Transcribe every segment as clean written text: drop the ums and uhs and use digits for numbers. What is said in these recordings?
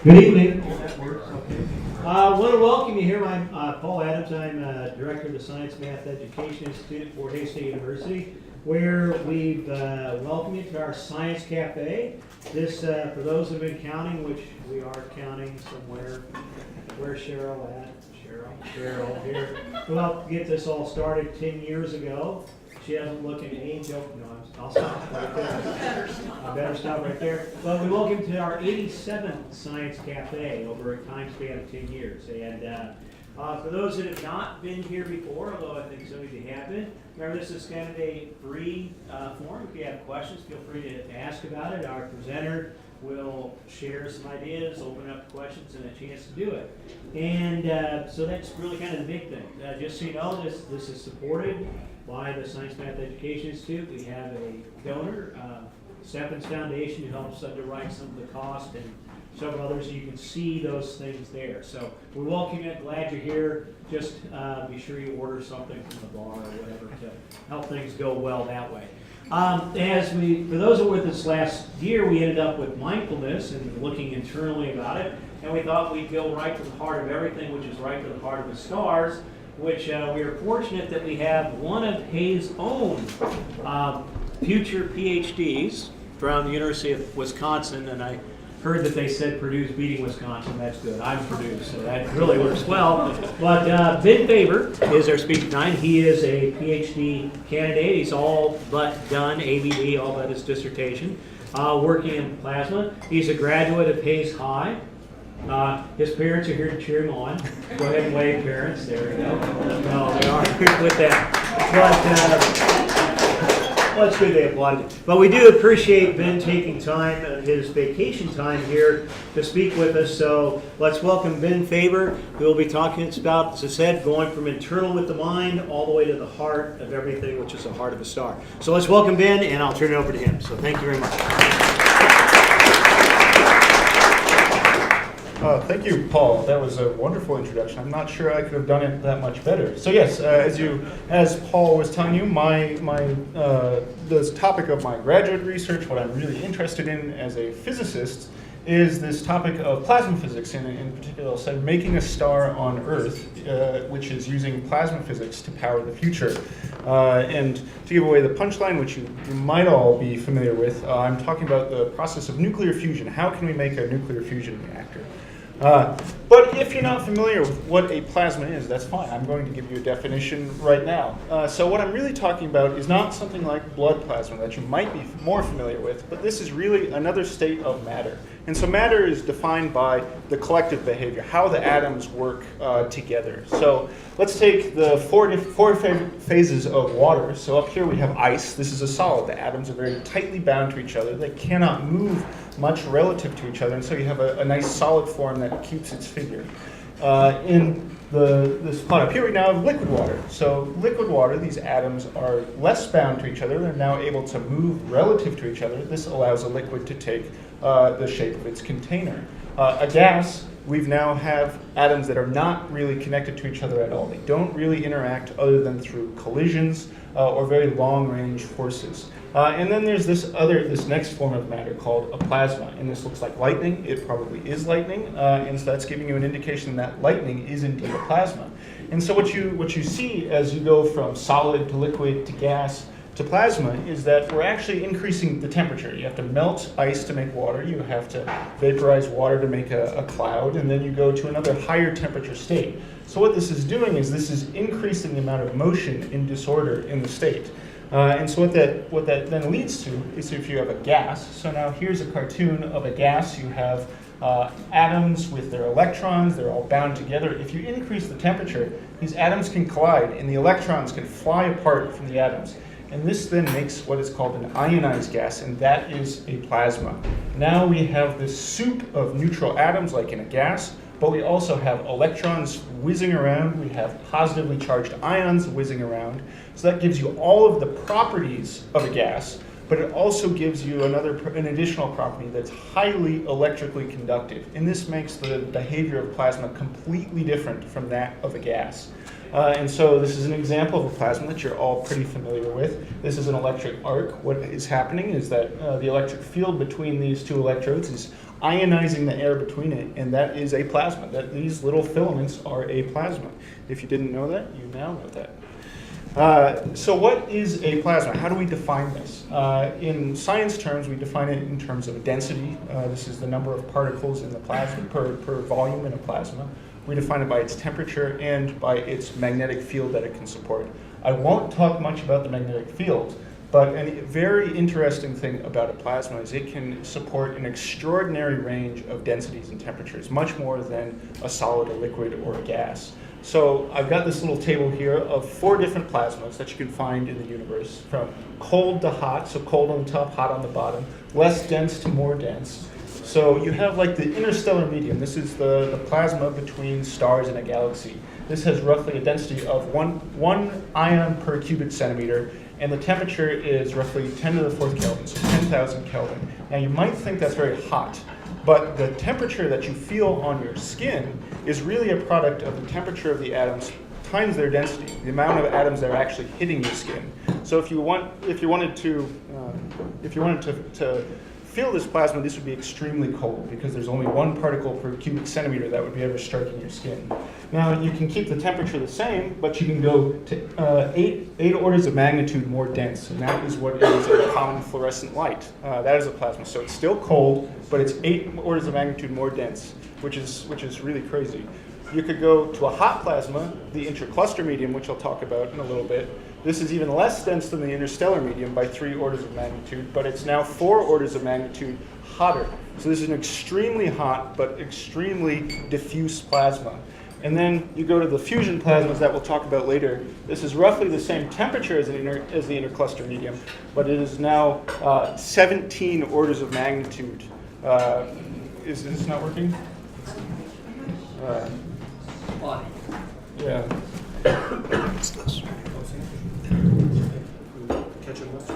Good evening. That works, okay. I want to welcome you here. I'm Paul Adams. I'm Director of the Science Math Education Institute at Fort Hays State University, where we've welcomed you to our Science Cafe. This, for those who have been counting, which we are counting somewhere. Where's Cheryl at? Cheryl here. Well, get this all started 10 years ago. She doesn't look an age. No, I'll stop right there. I better stop right there. Well, we welcome to our 87th Science Cafe over a time span of 10 years. And for those that have not been here before, although I think some of you have been, remember this is kind of a free forum. If you have questions, feel free to ask about it. Our presenter will share some ideas, open up questions, and a chance to do it. And so that's really kind of the big thing. Just so you know, this is supported by the Science Math Education Institute. We have a donor, Stephens Foundation, who helps underwrite some of the cost, and several others. You can see those things there. So we welcome you. Glad you're here. Just be sure you order something from the bar or whatever to help things go well that way. For those who were with us last year, we ended up with mindfulness and looking internally about it, and we thought we'd go right to the heart of everything, which is right to the heart of the stars, which we are fortunate that we have one of Hayes' own future PhDs from the University of Wisconsin, and I heard that they said Purdue's beating Wisconsin. That's good. I'm Purdue, so that really works well. But Ben Faber is our speaker tonight. He is a PhD candidate. He's all but done ABD, all but his dissertation, working in plasma. He's a graduate of Hayes High. His parents are here to cheer him on. Go ahead and wave, parents. There we go. No, they are with that. Well, it's good they applauded. But we do appreciate Ben taking time, his vacation time here, to speak with us. So let's welcome Ben Faber, who will be talking about, as I said, going from internal with the mind all the way to the heart of everything, which is the heart of a star. So let's welcome Ben, and I'll turn it over to him. So thank you very much. Thank you, Paul. That was a wonderful introduction. I'm not sure I could have done it that much better. So yes, as Paul was telling you, the topic of my graduate research, what I'm really interested in as a physicist, is this topic of plasma physics. In particular, I'll say making a star on Earth, which is using plasma physics to power the future. And to give away the punchline, which you might all be familiar with, I'm talking about the process of nuclear fusion. How can we make a nuclear fusion reactor? But if you're not familiar with what a plasma is, that's fine. I'm going to give you a definition right now. So what I'm really talking about is not something like blood plasma that you might be more familiar with, but this is really another state of matter. And so matter is defined by the collective behavior, how the atoms work together. So let's take the four phases of water. So up here we have ice. This is a solid. The atoms are very tightly bound to each other. They cannot move much relative to each other, and so you have a nice solid form that keeps its figure. In this pot up here we now have liquid water. So liquid water, these atoms are less bound to each other. They're now able to move relative to each other. This allows a liquid to take the shape of its container. A gas, we've now have atoms that are not really connected to each other at all. They don't really interact other than through collisions or very long-range forces. And then there's this next form of matter called a plasma, and this looks like lightning. It probably is lightning, and so that's giving you an indication that lightning is indeed a plasma. And so what you see as you go from solid to liquid to gas to plasma is that we're actually increasing the temperature. You have to melt ice to make water. You have to vaporize water to make a cloud, and then you go to another higher temperature state. So what this is doing is this is increasing the amount of motion in disorder in the state. And so what that then leads to is if you have a gas, so now here's a cartoon of a gas. You have atoms with their electrons, they're all bound together. If you increase the temperature, these atoms can collide and the electrons can fly apart from the atoms. And this then makes what is called an ionized gas, and that is a plasma. Now we have this soup of neutral atoms like in a gas, but we also have electrons whizzing around. We have positively charged ions whizzing around. So that gives you all of the properties of a gas, but it also gives you an additional property that's highly electrically conductive. And this makes the behavior of plasma completely different from that of a gas. And so this is an example of a plasma that you're all pretty familiar with. This is an electric arc. What is happening is that the electric field between these two electrodes is ionizing the air between it, and that is a plasma. These little filaments are a plasma. If you didn't know that, you now know that. So what is a plasma? How do we define this? In science terms, we define it in terms of density. This is the number of particles in the plasma per volume in a plasma. We define it by its temperature and by its magnetic field that it can support. I won't talk much about the magnetic field, but a very interesting thing about a plasma is it can support an extraordinary range of densities and temperatures, much more than a solid, a liquid, or a gas. So I've got this little table here of 4 different plasmas that you can find in the universe, from cold to hot, so cold on the top, hot on the bottom, less dense to more dense. So you have like the interstellar medium. This is the plasma between stars in a galaxy. This has roughly a density of one ion per cubic centimeter, and the temperature is roughly 10 to the 4th Kelvin, so 10,000 Kelvin. Now you might think that's very hot, but the temperature that you feel on your skin is really a product of the temperature of the atoms times their density, the amount of atoms that are actually hitting your skin. So if you wanted to feel this plasma, this would be extremely cold because there's only 1 particle per cubic centimeter that would be ever striking your skin. Now you can keep the temperature the same, but you can go to 8 orders of magnitude more dense, and that is what is a common fluorescent light. That is a plasma. So it's still cold, but it's 8 orders of magnitude more dense, which is really crazy. You could go to a hot plasma, the intercluster medium, which I'll talk about in a little bit. This is even less dense than the interstellar medium by 3 orders of magnitude, but it's now 4 orders of magnitude hotter. So this is an extremely hot but extremely diffuse plasma. And then you go to the fusion plasmas that we'll talk about later. This is roughly the same temperature as the intercluster medium, but it is now 17 orders of magnitude. Is this not working? Yeah. What's this?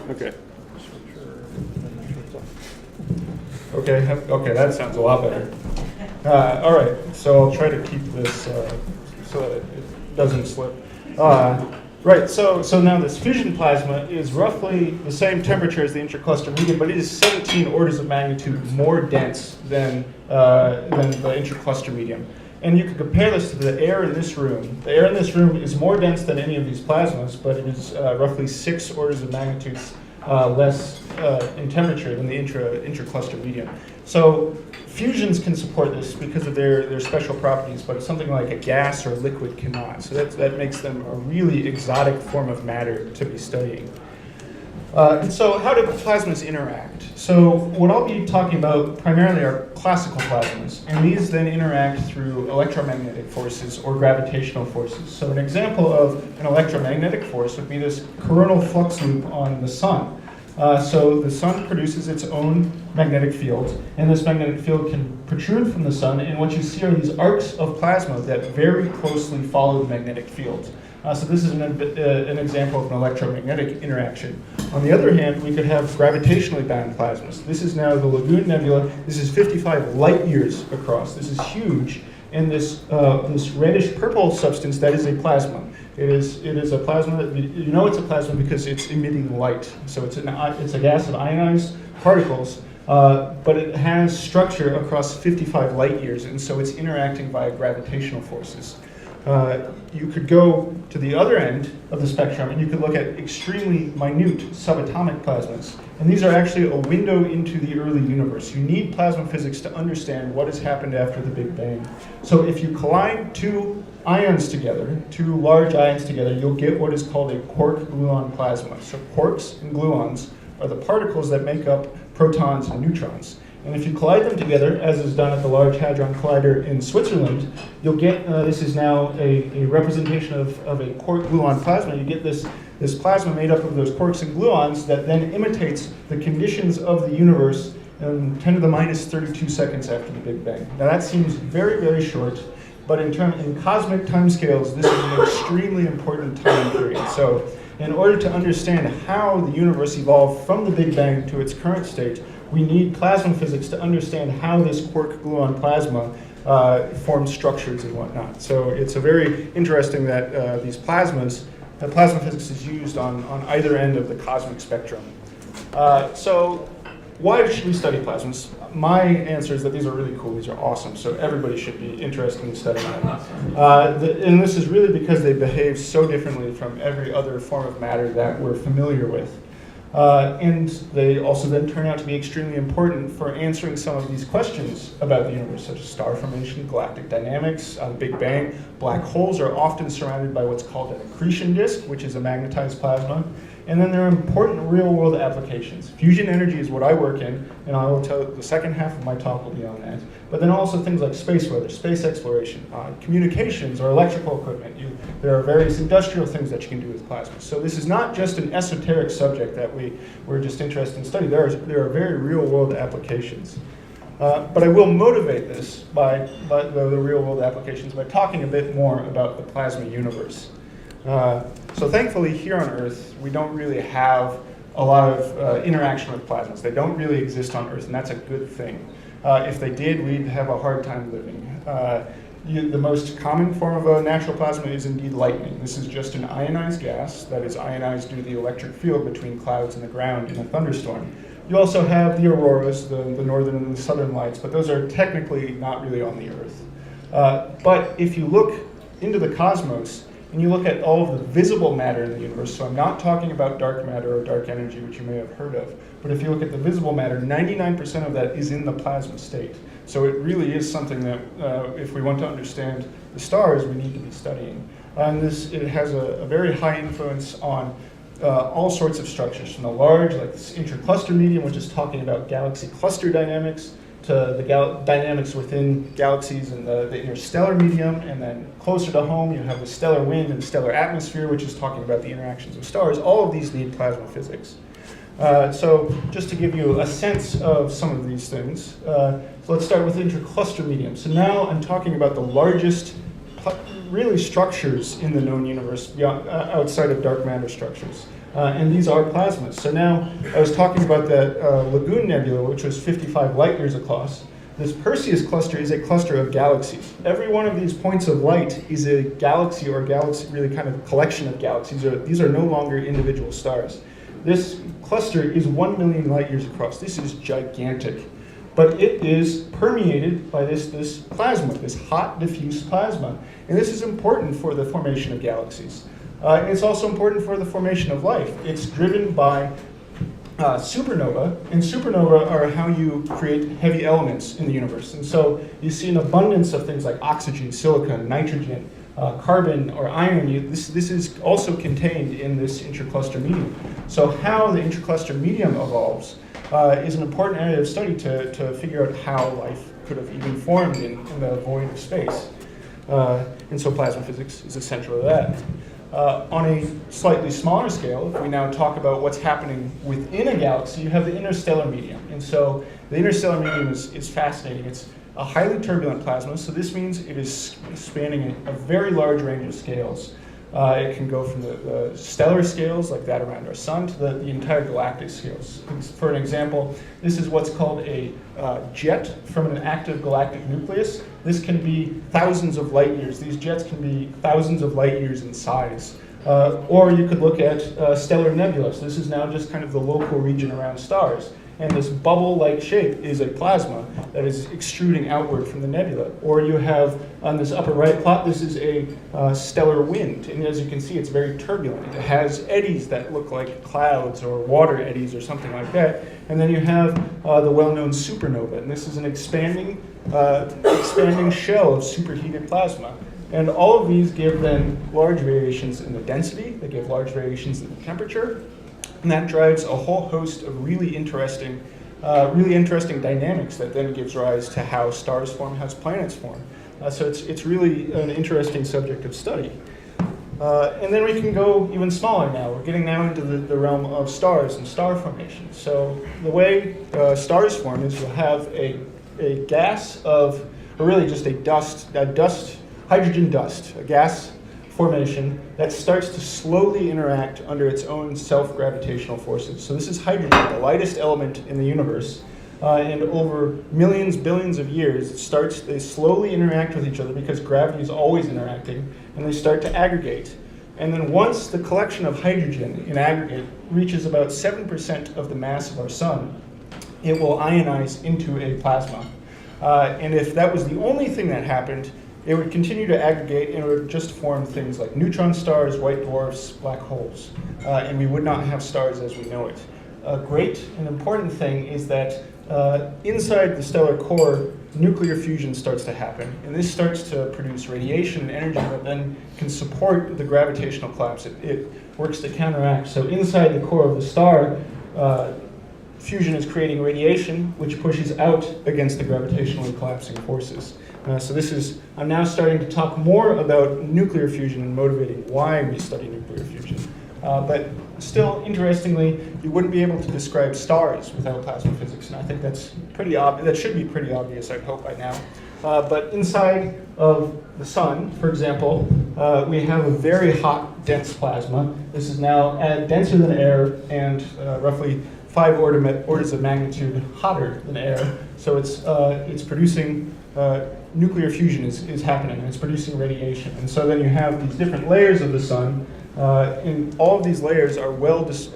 Okay. Okay, that sounds a lot better. All right, so I'll try to keep this so that it doesn't slip. Right, so now this fusion plasma is roughly the same temperature as the intercluster medium, but it is 17 orders of magnitude more dense than the intercluster medium. And you can compare this to the air in this room. The air in this room is more dense than any of these plasmas, but it is roughly 6 orders of magnitude less in temperature than the intercluster medium. So fusions can support this because of their special properties, but something like a gas or a liquid cannot. So that makes them a really exotic form of matter to be studying. And so how do plasmas interact? So what I'll be talking about primarily are classical plasmas, and these then interact through electromagnetic forces or gravitational forces. So an example of an electromagnetic force would be this coronal flux loop on the sun. So the sun produces its own magnetic field, and this magnetic field can protrude from the sun, and what you see are these arcs of plasma that very closely follow the magnetic field. So this is an example of an electromagnetic interaction. On the other hand, we could have gravitationally bound plasmas. This is now the Lagoon Nebula. This is 55 light years across. This is huge. And this reddish purple substance, that is a plasma. It is a plasma that you know it's a plasma because it's emitting light. So it's a gas of ionized particles, but it has structure across 55 light years, and so it's interacting via gravitational forces. You could go to the other end of the spectrum and you could look at extremely minute subatomic plasmas. And these are actually a window into the early universe. You need plasma physics to understand what has happened after the Big Bang. So if you collide 2 ions together, 2 large ions together, you'll get what is called a quark-gluon plasma. So quarks and gluons are the particles that make up protons and neutrons. And if you collide them together, as is done at the Large Hadron Collider in Switzerland, you'll get, this is now a representation of a quark-gluon plasma. You get this plasma made up of those quarks and gluons that then imitates the conditions of the universe in 10 to the minus 32 seconds after the Big Bang. Now that seems very, very short, but in cosmic timescales, this is an extremely important time period. So In order to understand how the universe evolved from the Big Bang to its current state, we need plasma physics to understand how this quark-gluon plasma forms structures and whatnot. So it's a very interesting that these plasmas, plasma physics is used on either end of the cosmic spectrum. So why should we study plasmas? My answer is that these are really cool, these are awesome, so everybody should be interested in studying them. And this is really because they behave so differently from every other form of matter that we're familiar with. And they also then turn out to be extremely important for answering some of these questions about the universe, such as star formation, galactic dynamics, the Big Bang. Black holes are often surrounded by what's called an accretion disk, which is a magnetized plasma. And then there are important real-world applications. Fusion energy is what I work in, and I will tell the second half of my talk will be on that. But then also things like space weather, space exploration, communications or electrical equipment. There are various industrial things that you can do with plasma. So this is not just an esoteric subject that we're just interested in studying. There are very real-world applications. But I will motivate this by the real-world applications by talking a bit more about the plasma universe. So thankfully here on Earth, we don't really have a lot of interaction with plasmas. They don't really exist on Earth, and that's a good thing. If they did, we'd have a hard time living. The most common form of a natural plasma is indeed lightning. This is just an ionized gas that is ionized due to the electric field between clouds and the ground in a thunderstorm. You also have the auroras, the northern and the southern lights, but those are technically not really on the Earth. But if you look into the cosmos, and you look at all of the visible matter in the universe, so I'm not talking about dark matter or dark energy, which you may have heard of, but if you look at the visible matter, 99% of that is in the plasma state. So it really is something that, if we want to understand the stars, we need to be studying. And it has a very high influence on all sorts of structures, from the large, like this intercluster medium, which is talking about galaxy cluster dynamics, to the dynamics within galaxies and the interstellar medium, and then closer to home you have the stellar wind and stellar atmosphere, which is talking about the interactions of stars. All of these need plasma physics. So just to give you a sense of some of these things, so let's start with intercluster medium. So now I'm talking about the largest really structures in the known universe outside of dark matter structures. And these are plasmas. So now, I was talking about that Lagoon Nebula, which was 55 light years across. This Perseus cluster is a cluster of galaxies. Every one of these points of light is a galaxy, or galaxy, really kind of a collection of galaxies. These are no longer individual stars. This cluster is 1 million light years across. This is gigantic. But it is permeated by this plasma, this hot diffuse plasma. And this is important for the formation of galaxies. It's also important for the formation of life. It's driven by supernova, and supernova are how you create heavy elements in the universe. And so you see an abundance of things like oxygen, silicon, nitrogen, carbon, or iron. This is also contained in this intercluster medium. So how the intercluster medium evolves is an important area of study to figure out how life could have even formed in the void of space. And so plasma physics is essential to that. On a slightly smaller scale, if we now talk about what's happening within a galaxy, you have the interstellar medium. And so the interstellar medium is fascinating. It's a highly turbulent plasma, so this means it is spanning a very large range of scales. It can go from the stellar scales, like that around our sun, to the entire galactic scales. For an example, this is what's called a jet from an active galactic nucleus. This can be thousands of light years. These jets can be thousands of light years in size. Or you could look at stellar nebulas. This is now just kind of the local region around stars. And this bubble-like shape is a plasma that is extruding outward from the nebula. Or you have, on this upper right plot, this is a stellar wind. And as you can see, it's very turbulent. It has eddies that look like clouds or water eddies or something like that. And then you have the well-known supernova. And this is an expanding shell of superheated plasma. And all of these give then large variations in the density. They give large variations in the temperature. And that drives a whole host of really interesting dynamics that then gives rise to how stars form, how planets form. So it's really an interesting subject of study. And then we can go even smaller now. We're getting now into the realm of stars and star formation. So the way stars form is you'll have a gas of, or really just a hydrogen dust, a gas formation that starts to slowly interact under its own self-gravitational forces. So this is hydrogen, the lightest element in the universe. And over millions, billions of years, they slowly interact with each other because gravity is always interacting, and they start to aggregate. And then once the collection of hydrogen in aggregate reaches about 7% of the mass of our sun, it will ionize into a plasma. And if that was the only thing that happened, it would continue to aggregate and it would just form things like neutron stars, white dwarfs, black holes. And we would not have stars as we know it. A great and important thing is that inside the stellar core, nuclear fusion starts to happen. And this starts to produce radiation and energy that then can support the gravitational collapse. It works to counteract. So inside the core of the star, fusion is creating radiation, which pushes out against the gravitationally collapsing forces. I'm now starting to talk more about nuclear fusion and motivating why we study nuclear fusion. But still, interestingly, you wouldn't be able to describe stars without plasma physics, and I think that's pretty obvious. That should be pretty obvious, I hope, by now. But inside of the sun, for example, we have a very hot, dense plasma. This is now denser than air and roughly 5 orders of magnitude hotter than air. So it's producing nuclear fusion is happening, and it's producing radiation. And so then you have these different layers of the sun. And all of these layers are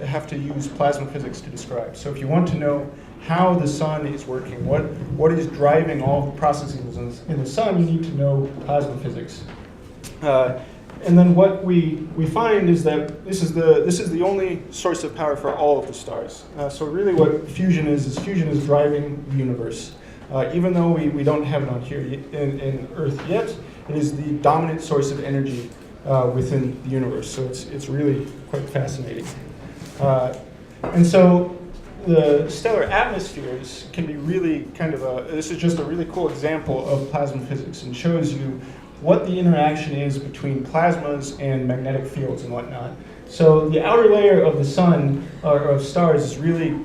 have to use plasma physics to describe. So if you want to know how the sun is working, what is driving all the processes in the sun, you need to know plasma physics. And then what we find is that this is the only source of power for all of the stars. So really what fusion is fusion is driving the universe. Even though we don't have it on here in Earth yet, it is the dominant source of energy within the universe. So it's really quite fascinating. And so the stellar atmospheres can be really this is just a really cool example of plasma physics and shows you what the interaction is between plasmas and magnetic fields and whatnot. So the outer layer of the sun, or of stars, is really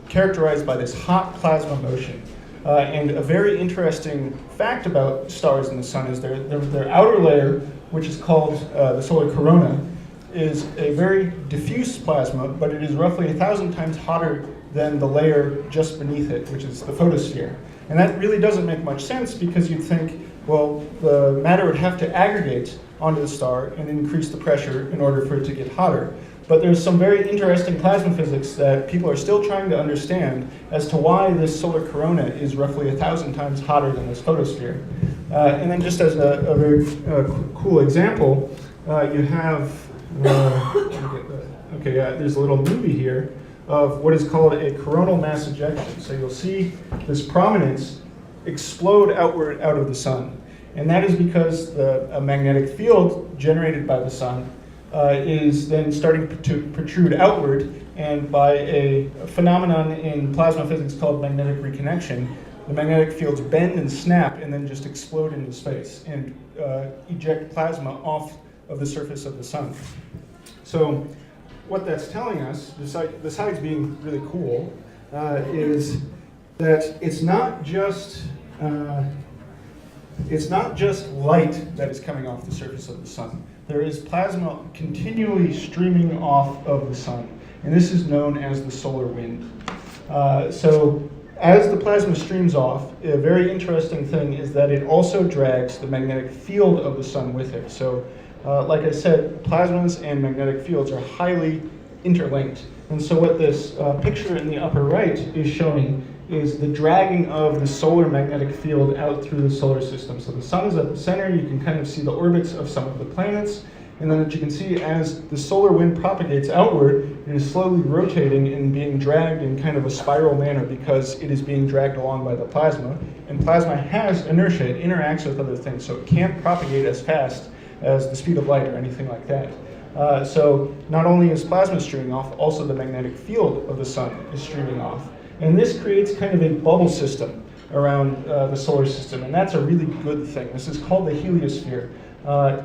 characterized by this hot plasma motion. And a very interesting fact about stars in the sun is their outer layer, which is called the solar corona, is a very diffuse plasma, but it is roughly 1,000 times hotter than the layer just beneath it, which is the photosphere. And that really doesn't make much sense because you'd think, well, the matter would have to aggregate onto the star and increase the pressure in order for it to get hotter. But there's some very interesting plasma physics that people are still trying to understand as to why this solar corona is roughly 1,000 times hotter than this photosphere. And then just as a very cool example, you have, there's a little movie here of what is called a coronal mass ejection. So you'll see this prominence explode outward out of the sun. And that is because a magnetic field generated by the sun is then starting to protrude outward, and by a phenomenon in plasma physics called magnetic reconnection, the magnetic fields bend and snap and then just explode into space and eject plasma off of the surface of the sun. So what that's telling us, besides being really cool, is that it's not just light that is coming off the surface of the sun. There is plasma continually streaming off of the sun, and this is known as the solar wind. So as the plasma streams off, a very interesting thing is that it also drags the magnetic field of the sun with it. So like I said, plasmas and magnetic fields are highly interlinked. And so what this picture in the upper right is showing is the dragging of the solar magnetic field out through the solar system. So the sun is at the center. You can kind of see the orbits of some of the planets. And then you can see as the solar wind propagates outward, it is slowly rotating and being dragged in kind of a spiral manner because it is being dragged along by the plasma. And plasma has inertia. It interacts with other things, so it can't propagate as fast as the speed of light or anything like that. So not only is plasma streaming off, also the magnetic field of the sun is streaming off. And this creates kind of a bubble system around the solar system, and that's a really good thing. This is called the heliosphere.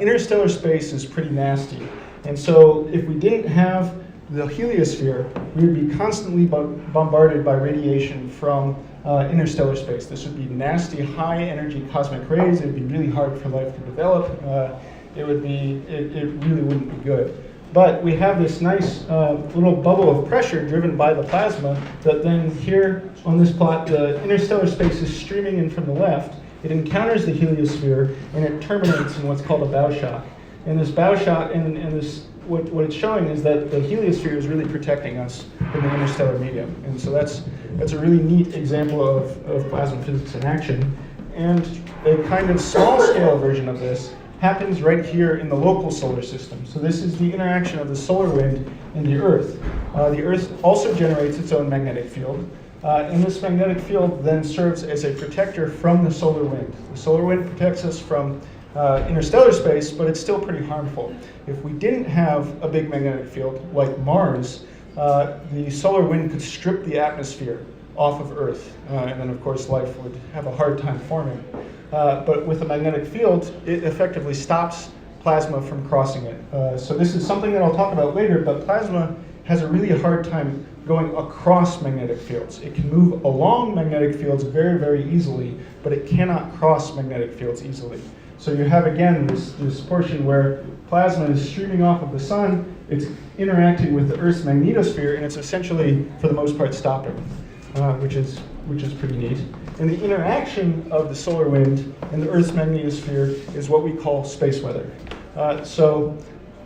Interstellar space is pretty nasty, and so if we didn't have the heliosphere, we would be constantly bombarded by radiation from interstellar space. This would be nasty, high-energy cosmic rays. It would be really hard for life to develop. it really wouldn't be good. But we have this nice little bubble of pressure driven by the plasma that then here on this plot, the interstellar space is streaming in from the left. It encounters the heliosphere and it terminates in what's called a bow shock. And this bow shock, and this what it's showing is that the heliosphere is really protecting us from the interstellar medium. And so that's a really neat example of plasma physics in action. And a kind of small scale version of this happens right here in the local solar system. So this is the interaction of the solar wind and the Earth. The Earth also generates its own magnetic field. And this magnetic field then serves as a protector from the solar wind. The solar wind protects us from interstellar space, but it's still pretty harmful. If we didn't have a big magnetic field like Mars, the solar wind could strip the atmosphere off of Earth, and then of course life would have a hard time forming. But with a magnetic field, it effectively stops plasma from crossing it. So this is something that I'll talk about later, but plasma has a really hard time going across magnetic fields. It can move along magnetic fields very, very easily, but it cannot cross magnetic fields easily. So you have, again, this portion where plasma is streaming off of the sun, it's interacting with the Earth's magnetosphere, and it's essentially, for the most part, stopping, which is pretty neat. And the interaction of the solar wind and the Earth's magnetosphere is what we call space weather. So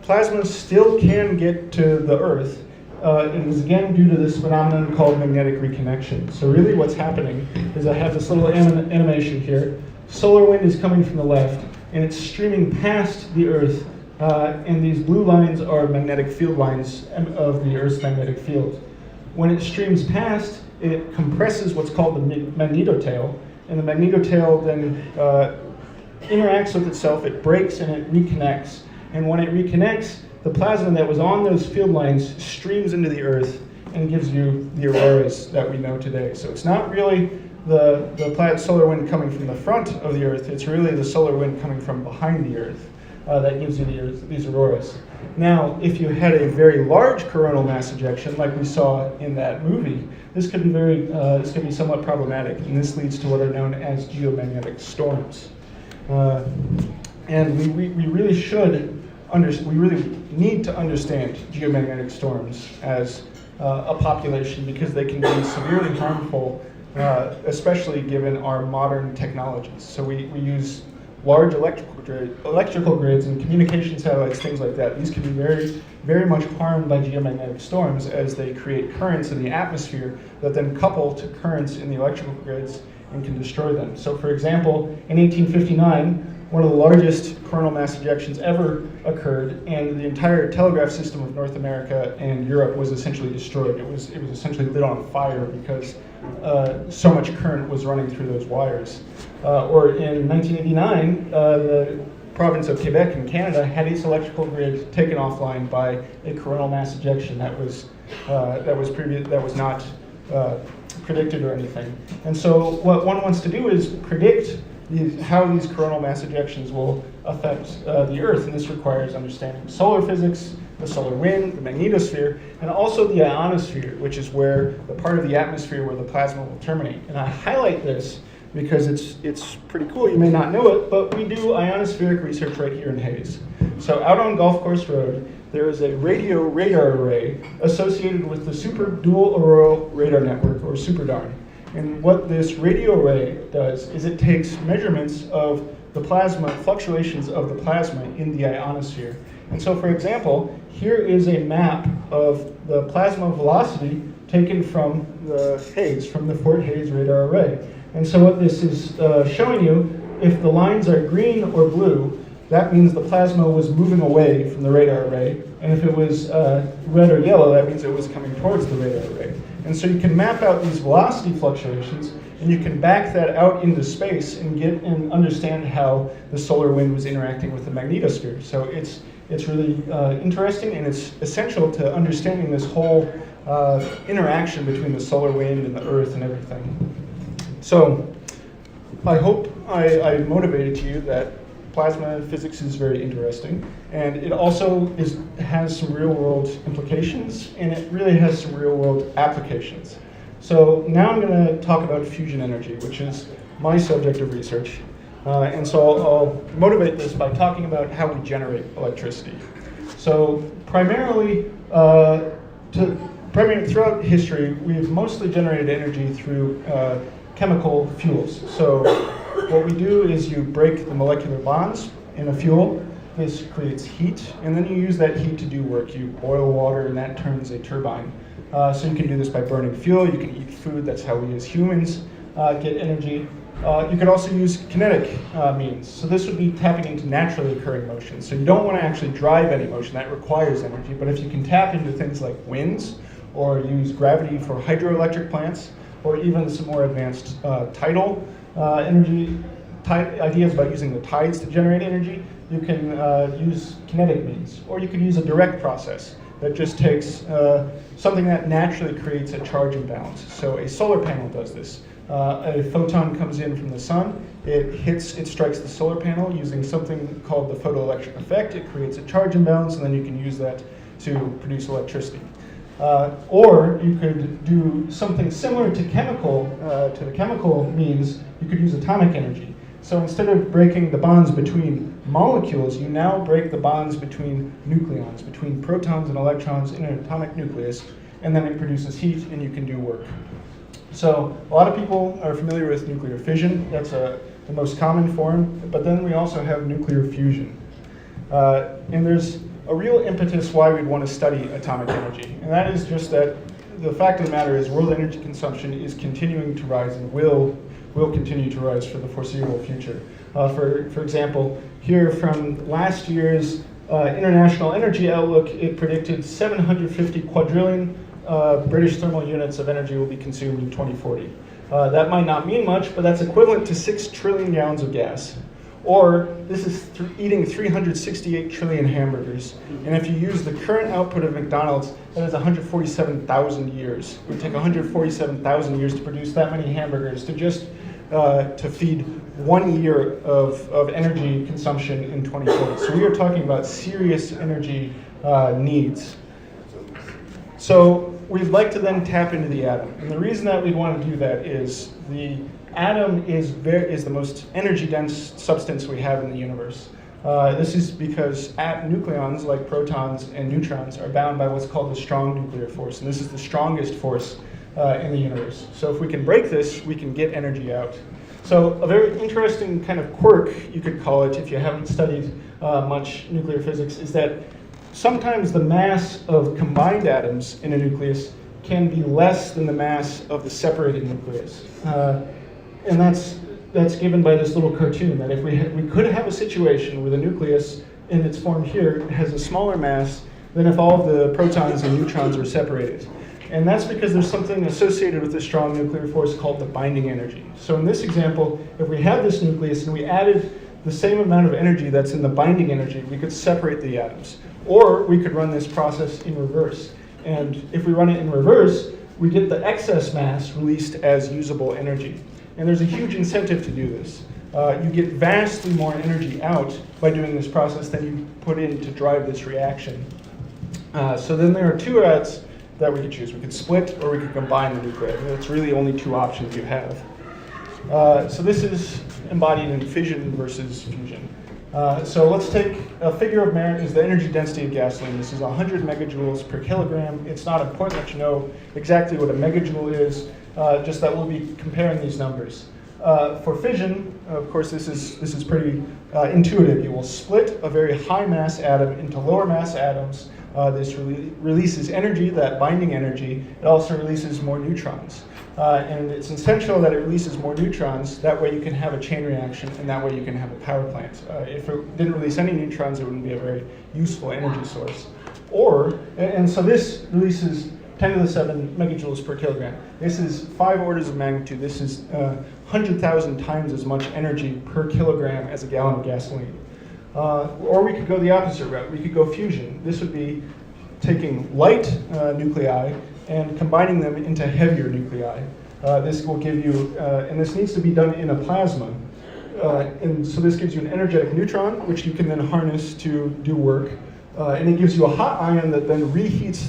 plasma still can get to the Earth. It is again due to this phenomenon called magnetic reconnection. So really what's happening is I have this little animation here. Solar wind is coming from the left, and it's streaming past the Earth, and these blue lines are magnetic field lines of the Earth's magnetic field. When it streams past, it compresses what's called the magnetotail, and the magnetotail then interacts with itself, it breaks and it reconnects. And when it reconnects, the plasma that was on those field lines streams into the Earth and gives you the auroras that we know today. So it's not really the solar wind coming from the front of the Earth, it's really the solar wind coming from behind the Earth that gives you these auroras. Now, if you had a very large coronal mass ejection, like we saw in that movie, this could be somewhat problematic, and this leads to what are known as geomagnetic storms. And we really need to understand geomagnetic storms as a population because they can be severely harmful, especially given our modern technologies. So we use large electrical grids and communication satellites, things like that. These can be very, very much harmed by geomagnetic storms as they create currents in the atmosphere that then couple to currents in the electrical grids and can destroy them. So for example, in 1859, one of the largest coronal mass ejections ever occurred, and the entire telegraph system of North America and Europe was essentially destroyed. It was essentially lit on fire because so much current was running through those wires. Or in 1989, the province of Quebec in Canada had its electrical grid taken offline by a coronal mass ejection that was not predicted or anything. And so what one wants to do is predict how these coronal mass ejections will affect the Earth, and this requires understanding solar physics, the solar wind, the magnetosphere, and also the ionosphere, which is where the part of the atmosphere where the plasma will terminate. And I highlight this because it's pretty cool. You may not know it, but we do ionospheric research right here in Hayes. So out on Golf Course Road, there is a radio radar array associated with the Super Dual Auroral Radar Network, or SuperDARN. And what this radio array does is it takes measurements of the plasma, fluctuations of the plasma in the ionosphere. And so, for example, here is a map of the plasma velocity taken from the Fort Hayes radar array. And so what this is showing you, if the lines are green or blue, that means the plasma was moving away from the radar array. And if it was red or yellow, that means it was coming towards the radar array. And so you can map out these velocity fluctuations, and you can back that out into space and understand how the solar wind was interacting with the magnetosphere. So it's really interesting, and it's essential to understanding this whole interaction between the solar wind and the Earth and everything. So I hope I motivated you that plasma physics is very interesting, and it also has some real-world implications, and it really has some real-world applications. So now I'm going to talk about fusion energy, which is my subject of research. And so I'll motivate this by talking about how we generate electricity. So primarily throughout history, we've mostly generated energy through chemical fuels. So what we do is you break the molecular bonds in a fuel. This creates heat, and then you use that heat to do work. You boil water, and that turns a turbine. So you can do this by burning fuel. You can eat food. That's how we as humans get energy. You could also use kinetic means. So this would be tapping into naturally occurring motion. So you don't want to actually drive any motion. That requires energy. But if you can tap into things like winds, or use gravity for hydroelectric plants, or even some more advanced tidal energy ideas about using the tides to generate energy, you can use kinetic means. Or you could use a direct process that just takes something that naturally creates a charge imbalance. So a solar panel does this. A photon comes in from the sun, it strikes the solar panel using something called the photoelectric effect. It creates a charge imbalance, and then you can use that to produce electricity. Or you could do something similar to the chemical means. You could use atomic energy. So instead of breaking the bonds between molecules, you now break the bonds between nucleons, between protons and electrons in an atomic nucleus, and then it produces heat and you can do work. So a lot of people are familiar with nuclear fission. That's the most common form, but then we also have nuclear fusion. And there's a real impetus why we'd want to study atomic energy, and that is just that the fact of the matter is world energy consumption is continuing to rise and will continue to rise for the foreseeable future. For example, here from last year's International Energy Outlook, it predicted 750 quadrillion British thermal units of energy will be consumed in 2040. That might not mean much, but that's equivalent to 6 trillion gallons of gas. Or this is eating 368 trillion hamburgers. And if you use the current output of McDonald's, that is 147,000 years. It would take 147,000 years to produce that many hamburgers to feed 1 year of energy consumption in 2040. So we are talking about serious energy needs. So we'd like to then tap into the atom. And the reason that we'd want to do that is the atom is the most energy-dense substance we have in the universe. This is because nucleons, like protons and neutrons, are bound by what's called the strong nuclear force, and this is the strongest force in the universe. So if we can break this, we can get energy out. So a very interesting kind of quirk, you could call it, if you haven't studied much nuclear physics, is that sometimes the mass of combined atoms in a nucleus can be less than the mass of the separated nucleus. And that's given by this little cartoon, that if we could have a situation where the nucleus in its form here has a smaller mass than if all of the protons and neutrons were separated. And that's because there's something associated with the strong nuclear force called the binding energy. So in this example, if we had this nucleus and we added the same amount of energy that's in the binding energy, we could separate the atoms. Or we could run this process in reverse. And if we run it in reverse, we get the excess mass released as usable energy. And there's a huge incentive to do this. You get vastly more energy out by doing this process than you put in to drive this reaction. So then there are two routes that we could choose. We could split or we could combine the nuclei. That's really only two options you have. So this is embodied in fission versus fusion. So let's take a figure of merit is the energy density of gasoline. This is 100 megajoules per kilogram. It's not important that you know exactly what a megajoule is, just that we'll be comparing these numbers. For fission, of course, this is pretty intuitive. You will split a very high mass atom into lower mass atoms. This releases energy, that binding energy. It also releases more neutrons. And it's essential that it releases more neutrons. That way you can have a chain reaction, and that way you can have a power plant. If it didn't release any neutrons, it wouldn't be a very useful energy source. And so this releases 10 to the 7 megajoules per kilogram. This is 5 orders of magnitude. This is 100,000 times as much energy per kilogram as a gallon of gasoline. Or we could go the opposite route. We could go fusion. This would be taking light nuclei and combining them into heavier nuclei. This will give you, and this needs to be done in a plasma. And so this gives you an energetic neutron, which you can then harness to do work. And it gives you a hot ion that then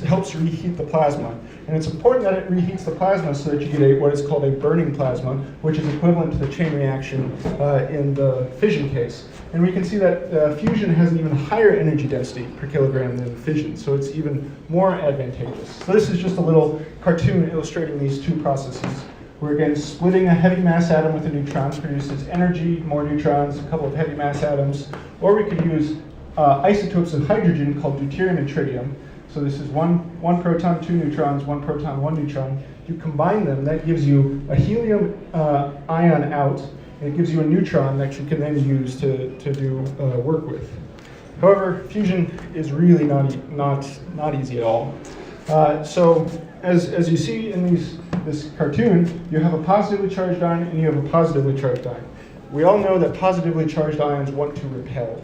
helps reheat the plasma. And it's important that it reheats the plasma so that you get what is called a burning plasma, which is equivalent to the chain reaction in the fission case. And we can see that fusion has an even higher energy density per kilogram than fission, so it's even more advantageous. So this is just a little cartoon illustrating these two processes. We're again splitting a heavy mass atom with a neutron, produces energy, more neutrons, a couple of heavy mass atoms, or we could use isotopes of hydrogen called deuterium and tritium. So this is one proton, two neutrons, one proton, one neutron. You combine them, that gives you a helium ion out, and it gives you a neutron that you can then use to do work with. However, fusion is really not easy at all. So as you see in this cartoon, you have a positively charged ion and you have a positively charged ion. We all know that positively charged ions want to repel.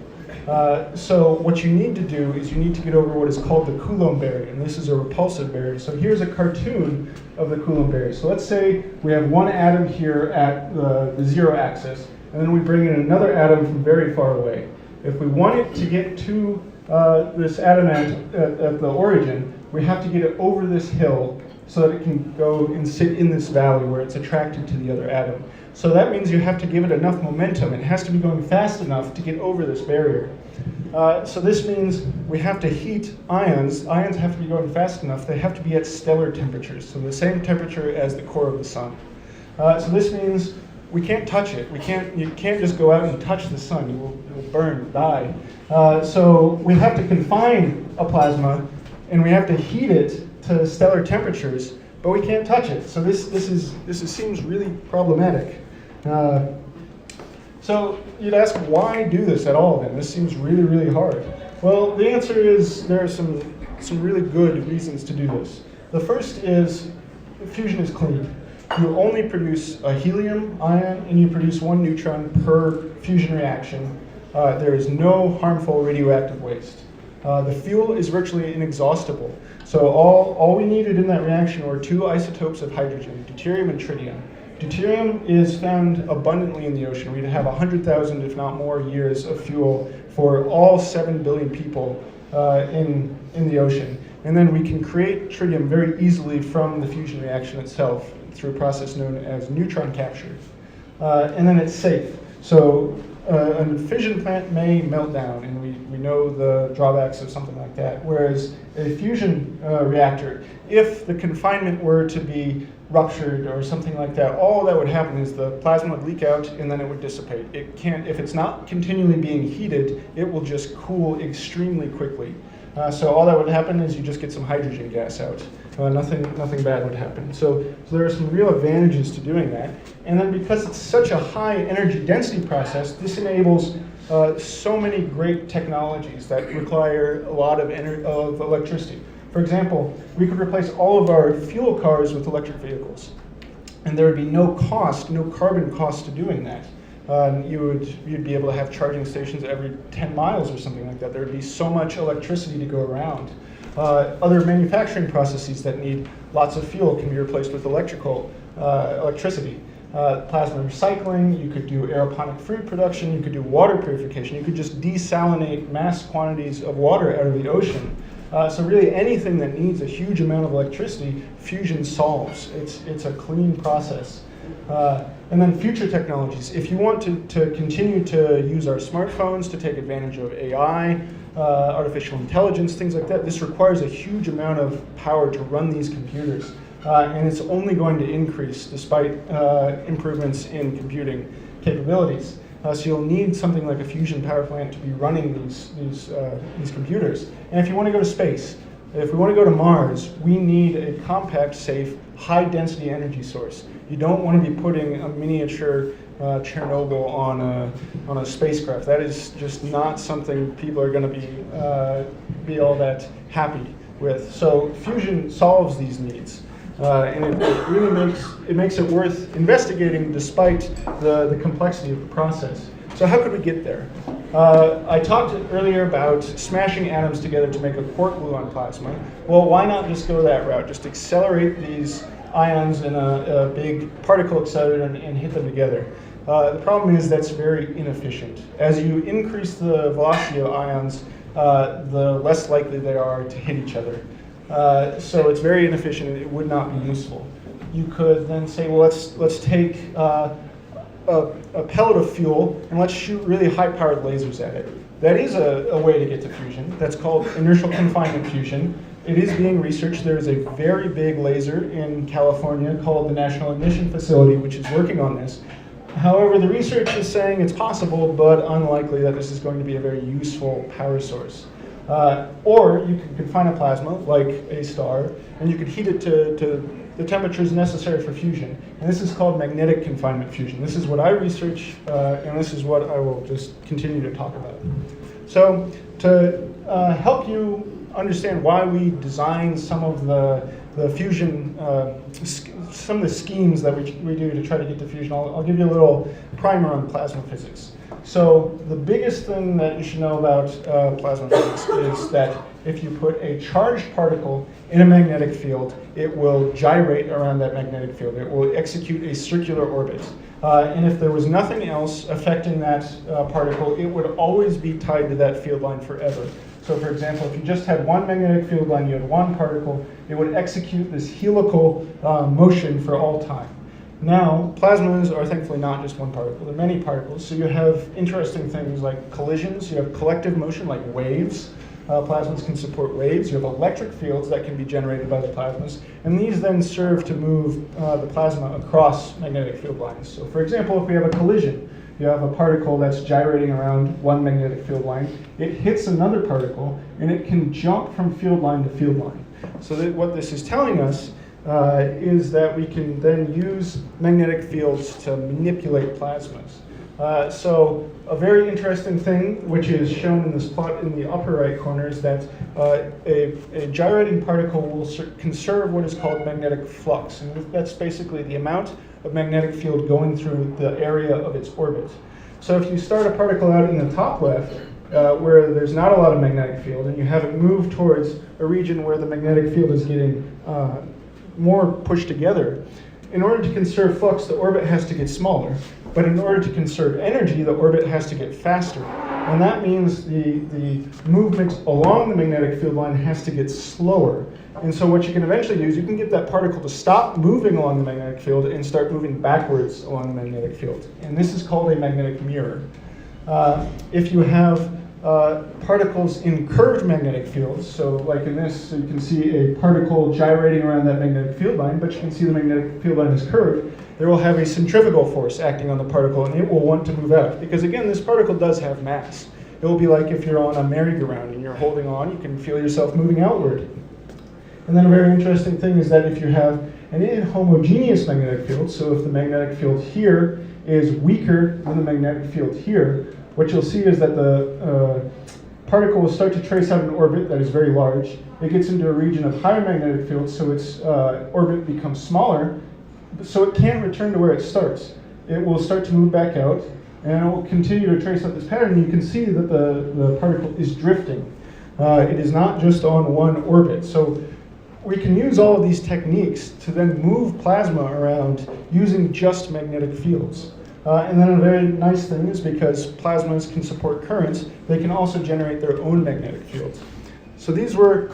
So what you need to do is you need to get over what is called the Coulomb barrier, and this is a repulsive barrier. So here's a cartoon of the Coulomb barrier. So let's say we have one atom here at the zero axis, and then we bring in another atom from very far away. If we want it to get to this atom at the origin, we have to get it over this hill so that it can go and sit in this valley where it's attracted to the other atom. So that means you have to give it enough momentum. It has to be going fast enough to get over this barrier. So this means we have to heat ions. Ions have to be going fast enough. They have to be at stellar temperatures, so the same temperature as the core of the sun. So this means we can't touch it. You can't just go out and touch the sun. You will burn, die. So we have to confine a plasma, and we have to heat it to stellar temperatures, but we can't touch it. So this seems really problematic. So you'd ask, why do this at all then? This seems really, really hard. Well, the answer is there are some really good reasons to do this. The first is fusion is clean. You only produce a helium ion and you produce one neutron per fusion reaction. There is no harmful radioactive waste. The fuel is virtually inexhaustible. So all we needed in that reaction were two isotopes of hydrogen, deuterium and tritium. Deuterium is found abundantly in the ocean. We'd have 100,000, if not more, years of fuel for all 7 billion people in the ocean. And then we can create tritium very easily from the fusion reaction itself through a process known as neutron capture. And then it's safe. So a fission plant may melt down, and we know the drawbacks of something like that. Whereas a fusion reactor, if the confinement were to be ruptured or something like that, all that would happen is the plasma would leak out and then it would dissipate. It can't, if it's not continually being heated, it will just cool extremely quickly. So all that would happen is you just get some hydrogen gas out. Nothing bad would happen. So there are some real advantages to doing that. And then because it's such a high energy density process, this enables so many great technologies that require a lot of electricity. For example, we could replace all of our fuel cars with electric vehicles. And there would be no cost, no carbon cost to doing that. You'd be able to have charging stations every 10 miles or something like that. There would be so much electricity to go around. Other manufacturing processes that need lots of fuel can be replaced with electricity. Plasma recycling, you could do aeroponic fruit production, you could do water purification, you could just desalinate mass quantities of water out of the ocean. So really anything that needs a huge amount of electricity, fusion solves. It's a clean process. And then future technologies. If you want to continue to use our smartphones to take advantage of AI, artificial intelligence, things like that, this requires a huge amount of power to run these computers. And it's only going to increase despite improvements in computing capabilities. So you'll need something like a fusion power plant to be running these computers. And if you want to go to space, if we want to go to Mars, we need a compact, safe, high-density energy source. You don't want to be putting a miniature Chernobyl on a spacecraft. That is just not something people are going to be all that happy with. So fusion solves these needs. And it really makes it worth investigating despite the complexity of the process. So how could we get there? I talked earlier about smashing atoms together to make a quark gluon plasma. Well, why not just go that route? Just accelerate these ions in a big particle accelerator and hit them together. The problem is that's very inefficient. As you increase the velocity of ions, the less likely they are to hit each other. So it's very inefficient and it would not be useful. You could then say, well, let's take a pellet of fuel and let's shoot really high-powered lasers at it. That is a way to get to fusion. That's called inertial confinement fusion. It is being researched. There is a very big laser in California called the National Ignition Facility, which is working on this. However, the research is saying it's possible, but unlikely that this is going to be a very useful power source. Or you could confine a plasma, like a star, and you could heat it to the temperatures necessary for fusion. And this is called magnetic confinement fusion. This is what I research, and this is what I will just continue to talk about. So to help you understand why we designed some of the fusion, some of the schemes that we do to try to get to fusion, I'll give you a little primer on plasma physics. So the biggest thing that you should know about plasma physics is that if you put a charged particle in a magnetic field, it will gyrate around that magnetic field. It will execute a circular orbit. And if there was nothing else affecting that particle, it would always be tied to that field line forever. So for example, if you just had one magnetic field line, you had one particle, it would execute this helical motion for all time. Now, plasmas are thankfully not just one particle, they're many particles. So you have interesting things like collisions, you have collective motion like waves. Plasmas can support waves. You have electric fields that can be generated by the plasmas, and these then serve to move the plasma across magnetic field lines. So for example, if we have a collision, you have a particle that's gyrating around one magnetic field line, it hits another particle, and it can jump from field line to field line. So that what this is telling us is that we can then use magnetic fields to manipulate plasmas. So a very interesting thing, which is shown in this plot in the upper right corner, is that a gyrating particle will conserve what is called magnetic flux. And that's basically the amount of magnetic field going through the area of its orbit. So if you start a particle out in the top left, where there's not a lot of magnetic field, and you have it move towards a region where the magnetic field is getting more pushed together, in order to conserve flux, the orbit has to get smaller. But in order to conserve energy, the orbit has to get faster. And that means the movement along the magnetic field line has to get slower. And so what you can eventually do is you can get that particle to stop moving along the magnetic field and start moving backwards along the magnetic field. And this is called a magnetic mirror. If you have particles in curved magnetic fields, so like in this, so you can see a particle gyrating around that magnetic field line, but you can see the magnetic field line is curved, there will have a centrifugal force acting on the particle, and it will want to move out. Because again, this particle does have mass. It will be like if you're on a merry-go-round and you're holding on, you can feel yourself moving outward. And then a very interesting thing is that if you have an inhomogeneous magnetic field, so if the magnetic field here is weaker than the magnetic field here, what you'll see is that the particle will start to trace out an orbit that is very large. It gets into a region of higher magnetic field, so its orbit becomes smaller, so it can't return to where it starts. It will start to move back out, and it will continue to trace out this pattern. You can see that the particle is drifting. It is not just on one orbit. So we can use all of these techniques to then move plasma around using just magnetic fields. And then a very nice thing is because plasmas can support currents, they can also generate their own magnetic fields. So these were,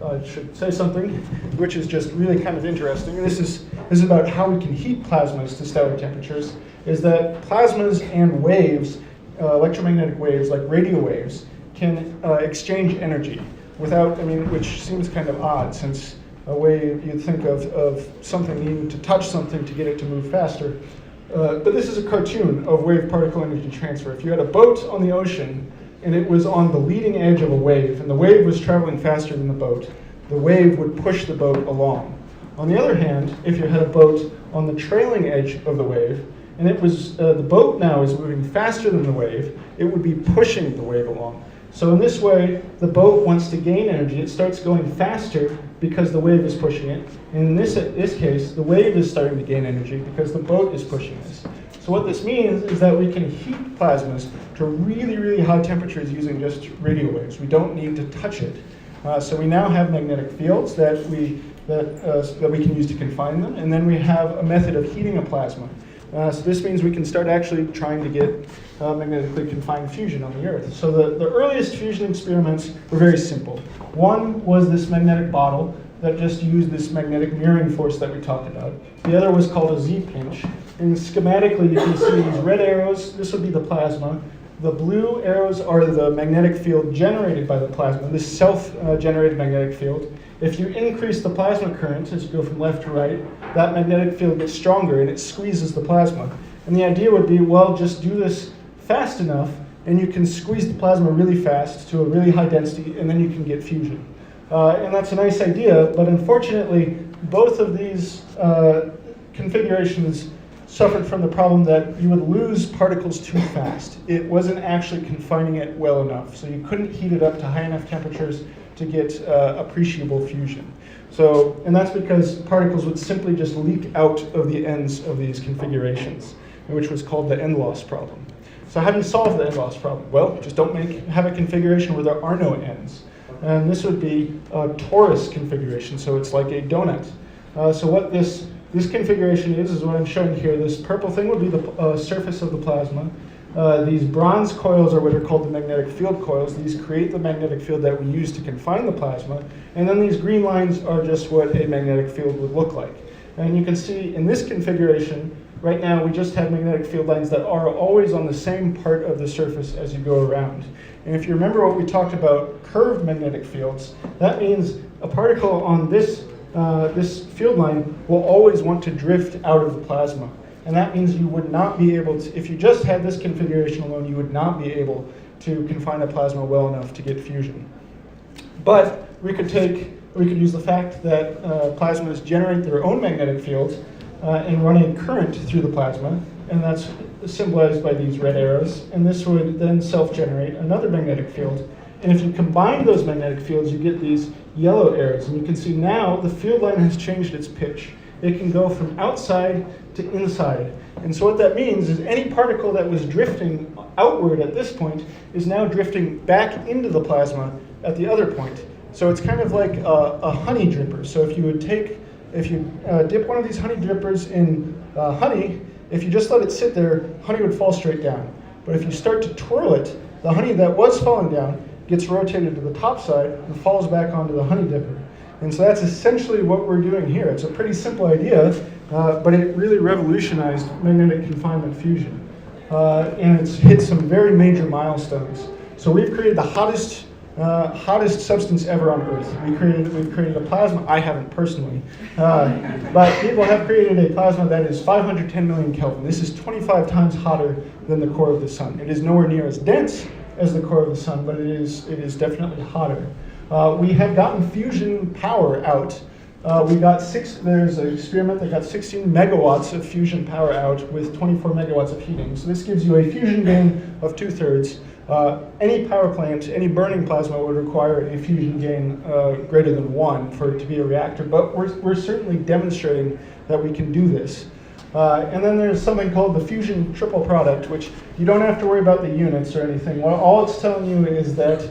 I should say something, which is just really kind of interesting. This is about how we can heat plasmas to stellar temperatures, is that plasmas and waves, electromagnetic waves like radio waves, can exchange energy without, which seems kind of odd, since a wave, you'd think of something needing to touch something to get it to move faster. But this is a cartoon of wave-particle energy transfer. If you had a boat on the ocean and it was on the leading edge of a wave, and the wave was traveling faster than the boat, the wave would push the boat along. On the other hand, if you had a boat on the trailing edge of the wave, and it was the boat now is moving faster than the wave, it would be pushing the wave along. So in this way, the boat wants to gain energy. It starts going faster because the wave is pushing it. And in this case, the wave is starting to gain energy because the boat is pushing this. So what this means is that we can heat plasmas to really, really high temperatures using just radio waves. We don't need to touch it. So we now have magnetic fields that we can use to confine them, and then we have a method of heating a plasma. So this means we can start actually trying to get magnetically confined fusion on the Earth. So the earliest fusion experiments were very simple. One was this magnetic bottle that just used this magnetic mirroring force that we talked about. The other was called a Z-pinch. And schematically, you can see these red arrows. This would be the plasma. The blue arrows are the magnetic field generated by the plasma, this self-generated magnetic field. If you increase the plasma current as you go from left to right, that magnetic field gets stronger and it squeezes the plasma. And the idea would be, well, just do this fast enough and you can squeeze the plasma really fast to a really high density and then you can get fusion. And that's a nice idea, but unfortunately, both of these configurations suffered from the problem that you would lose particles too fast. It wasn't actually confining it well enough, so you couldn't heat it up to high enough temperatures to get appreciable fusion. So, and that's because particles would simply just leak out of the ends of these configurations, which was called the end loss problem. So how do you solve the end loss problem? Well, just don't have a configuration where there are no ends. And this would be a torus configuration, so it's like a donut. So what this configuration is what I'm showing here. This purple thing would be the surface of the plasma. These bronze coils are what are called the magnetic field coils. These create the magnetic field that we use to confine the plasma. And then these green lines are just what a magnetic field would look like. And you can see in this configuration, right now we just have magnetic field lines that are always on the same part of the surface as you go around. And if you remember what we talked about curved magnetic fields, that means a particle on this field line will always want to drift out of the plasma. And that means you would not be able to, if you just had this configuration alone, you would not be able to confine a plasma well enough to get fusion. But we could use the fact that plasmas generate their own magnetic fields and run a current through the plasma, and that's symbolized by these red arrows, and this would then self-generate another magnetic field. And if you combine those magnetic fields, you get these yellow arrows, and you can see now the field line has changed its pitch. It can go from outside to inside. And so what that means is any particle that was drifting outward at this point is now drifting back into the plasma at the other point. So it's kind of like a honey dripper. So if you dip one of these honey drippers in honey, if you just let it sit there, honey would fall straight down. But if you start to twirl it, the honey that was falling down gets rotated to the top side and falls back onto the honey dipper. And so that's essentially what we're doing here. It's a pretty simple idea, but it really revolutionized magnetic confinement fusion. And it's hit some very major milestones. So we've created the hottest substance ever on Earth. We've created a plasma. I haven't personally, but people have created a plasma that is 510 million Kelvin. This is 25 times hotter than the core of the sun. It is nowhere near as dense as the core of the sun, but it is definitely hotter. We have gotten fusion power out. There's an experiment that got 16 megawatts of fusion power out with 24 megawatts of heating. So this gives you a fusion gain of 2/3. Any power plant, any burning plasma would require a fusion gain greater than 1 for it to be a reactor, but we're certainly demonstrating that we can do this. And then there's something called the fusion triple product, which you don't have to worry about the units or anything. Well, all it's telling you is that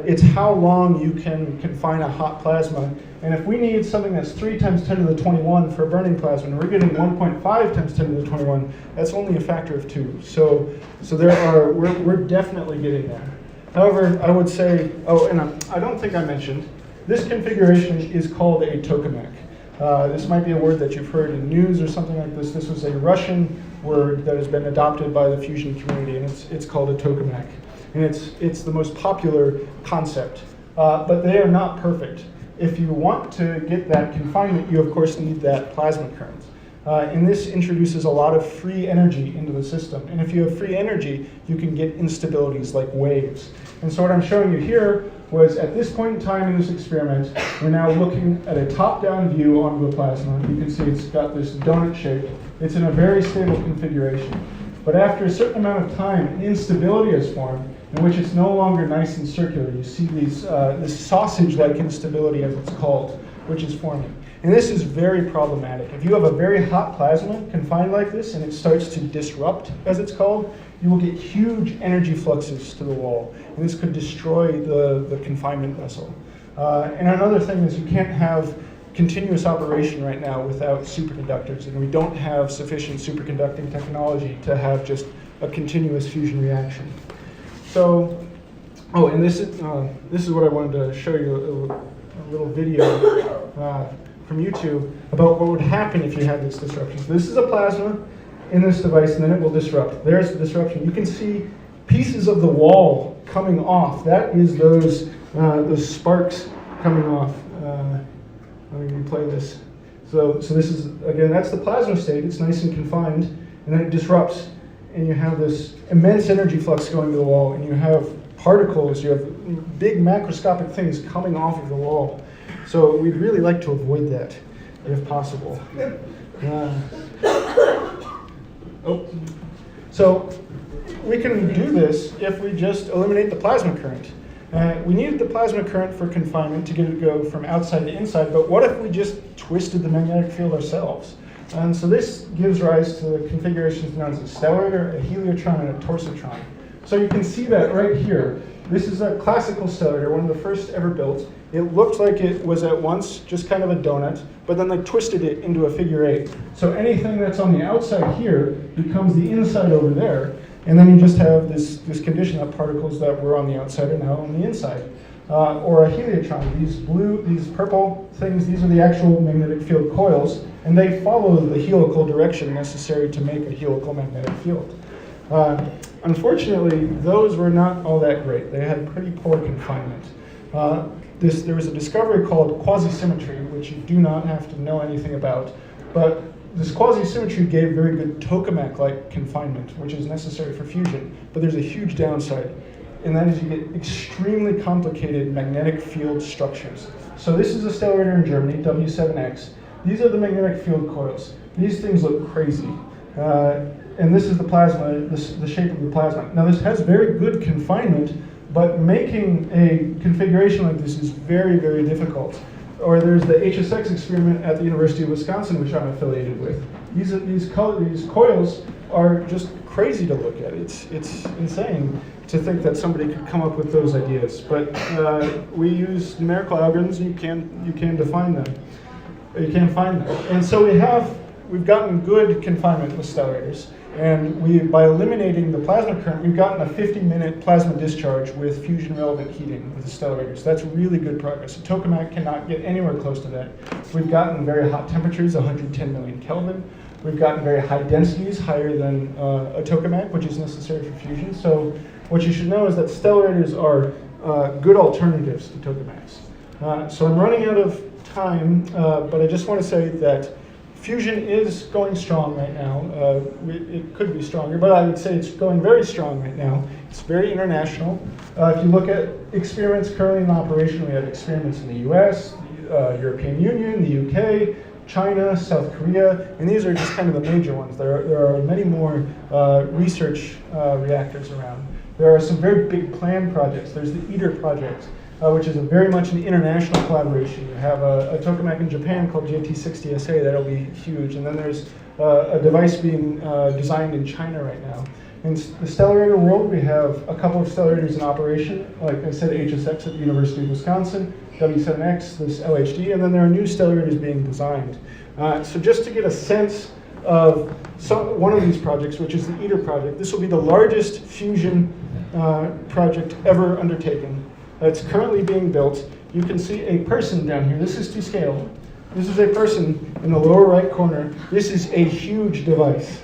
it's how long you can confine a hot plasma. And if we need something that's 3 times 10 to the 21 for a burning plasma, and we're getting 1.5 times 10 to the 21, that's only a factor of 2. So we're definitely getting there. However, I would say, and I don't think I mentioned, this configuration is called a tokamak. This might be a word that you've heard in news or something like this. This was a Russian word that has been adopted by the fusion community, and it's called a tokamak. And it's the most popular concept, but they are not perfect. If you want to get that confinement, you of course need that plasma current. And this introduces a lot of free energy into the system. And if you have free energy, you can get instabilities like waves. And so what I'm showing you here was at this point in time in this experiment, we're now looking at a top-down view onto the plasma. You can see it's got this donut shape. It's in a very stable configuration. But after a certain amount of time, an instability is formed in which it's no longer nice and circular. You see this sausage-like instability, as it's called, which is forming. And this is very problematic. If you have a very hot plasma confined like this and it starts to disrupt, as it's called, you will get huge energy fluxes to the wall. And this could destroy the confinement vessel. And another thing is you can't have continuous operation right now without superconductors, and we don't have sufficient superconducting technology to have just a continuous fusion reaction. So, oh, and this is what I wanted to show you, a little video from YouTube about what would happen if you had this disruption. So this is a plasma in this device, and then it will disrupt. There's the disruption. You can see pieces of the wall coming off. That is those sparks coming off. Let me replay this. So this is, again, that's the plasma state. It's nice and confined, and then it disrupts, and you have this immense energy flux going to the wall, and you have particles, you have big macroscopic things coming off of the wall. So we'd really like to avoid that, if possible. So we can do this if we just eliminate the plasma current. We needed the plasma current for confinement to get it to go from outside to inside, but what if we just twisted the magnetic field ourselves? And so this gives rise to the configurations known as a stellarator, a heliotron, and a torsatron. So you can see that right here. This is a classical stellarator, one of the first ever built. It looked like it was at once just kind of a donut, but then they twisted it into a figure 8. So anything that's on the outside here becomes the inside over there, and then you just have this condition that particles that were on the outside are now on the inside. Or a heliotron, these purple things, these are the actual magnetic field coils, and they follow the helical direction necessary to make a helical magnetic field. Unfortunately, those were not all that great. They had pretty poor confinement. There was a discovery called quasi-symmetry, which you do not have to know anything about, but this quasi-symmetry gave very good tokamak-like confinement, which is necessary for fusion, but there's a huge downside, and that is you get extremely complicated magnetic field structures. So this is a stellarator in Germany, W7X. These are the magnetic field coils. These things look crazy. And this is the plasma, the shape of the plasma. Now this has very good confinement, but making a configuration like this is very, very difficult. Or there's the HSX experiment at the University of Wisconsin, which I'm affiliated with. These coils are just crazy to look at. It's insane to think that somebody could come up with those ideas. But we use numerical algorithms, and you can define them. You can find them. And so we've gotten good confinement with stellarators. And by eliminating the plasma current, we've gotten a 50-minute plasma discharge with fusion-relevant heating with the stellarators. That's really good progress. A tokamak cannot get anywhere close to that. We've gotten very hot temperatures, 110 million Kelvin. We've gotten very high densities, higher than a tokamak, which is necessary for fusion. So what you should know is that stellarators are good alternatives to tokamaks. So I'm running out of time, but I just want to say that fusion is going strong right now. It could be stronger, but I would say it's going very strong right now. It's very international. If you look at experiments currently in operation, we have experiments in the US, European Union, the UK, China, South Korea, and these are just kind of the major ones. There are many more research reactors around. There are some very big planned projects. There's the ITER project, which is very much an international collaboration. You have a tokamak in Japan called JT60SA that'll be huge, and then there's a device being designed in China right now. In the stellarator world, we have a couple of stellarators in operation. Like I said, HSX at the University of Wisconsin, W7X, this LHD, and then there are new stellarators being designed. So just to get a sense of one of these projects, which is the ITER project, this will be the largest fusion project ever undertaken. It's currently being built. You can see a person down here. This is to scale. This is a person in the lower right corner. This is a huge device.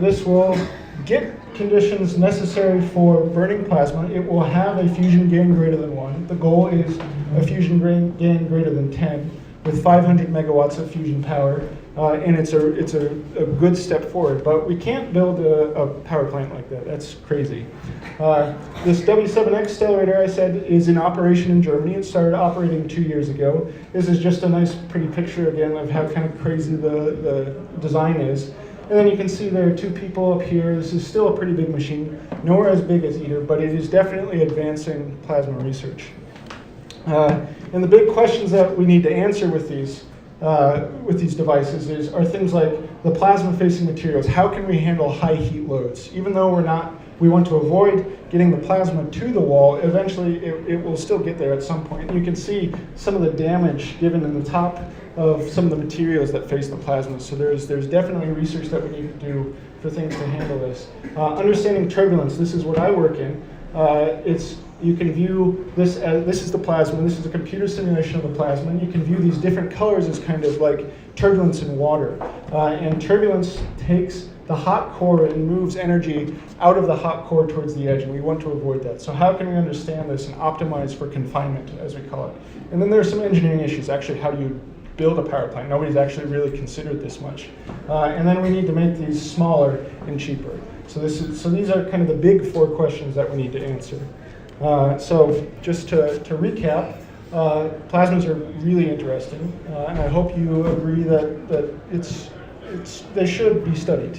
This will get conditions necessary for burning plasma. It will have a fusion gain greater than 1. The goal is a fusion gain greater than 10 with 500 megawatts of fusion power. And it's a good step forward, but we can't build a power plant like that. That's crazy. This W7X stellarator, I said, is in operation in Germany. It started operating 2 years ago. This is just a nice, pretty picture again of how kind of crazy the design is. And then you can see there are two people up here. This is still a pretty big machine, nowhere as big as ITER, but it is definitely advancing plasma research. And the big questions that we need to answer with these devices are things like the plasma-facing materials. How can we handle high heat loads? Even though we want to avoid getting the plasma to the wall, eventually it will still get there at some point. And you can see some of the damage given in the top of some of the materials that face the plasma. So there's definitely research that we need to do for things to handle this. Understanding turbulence, this is what I work in. You can view this as, this is the plasma, this is a computer simulation of the plasma, and you can view these different colors as kind of like turbulence in water. And turbulence takes the hot core and moves energy out of the hot core towards the edge, and we want to avoid that. So how can we understand this and optimize for confinement, as we call it? And then there are some engineering issues. Actually, how do you build a power plant? Nobody's actually really considered this much. And then we need to make these smaller and cheaper. So these are kind of the big 4 questions that we need to answer. So just to recap, plasmas are really interesting, and I hope you agree that they should be studied.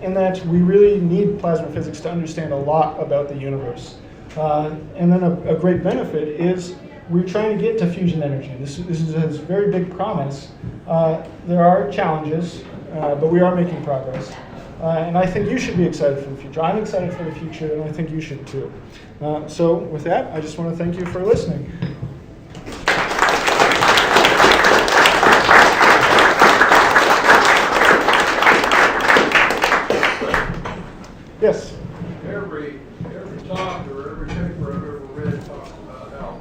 In that we really need plasma physics to understand a lot about the universe. And then a great benefit is we're trying to get to fusion energy. This has very big promise. There are challenges, but we are making progress. And I think you should be excited for the future. I'm excited for the future, and I think you should too. So with that, I just want to thank you for listening. Yes? Every talk or every paper I've ever read talks about how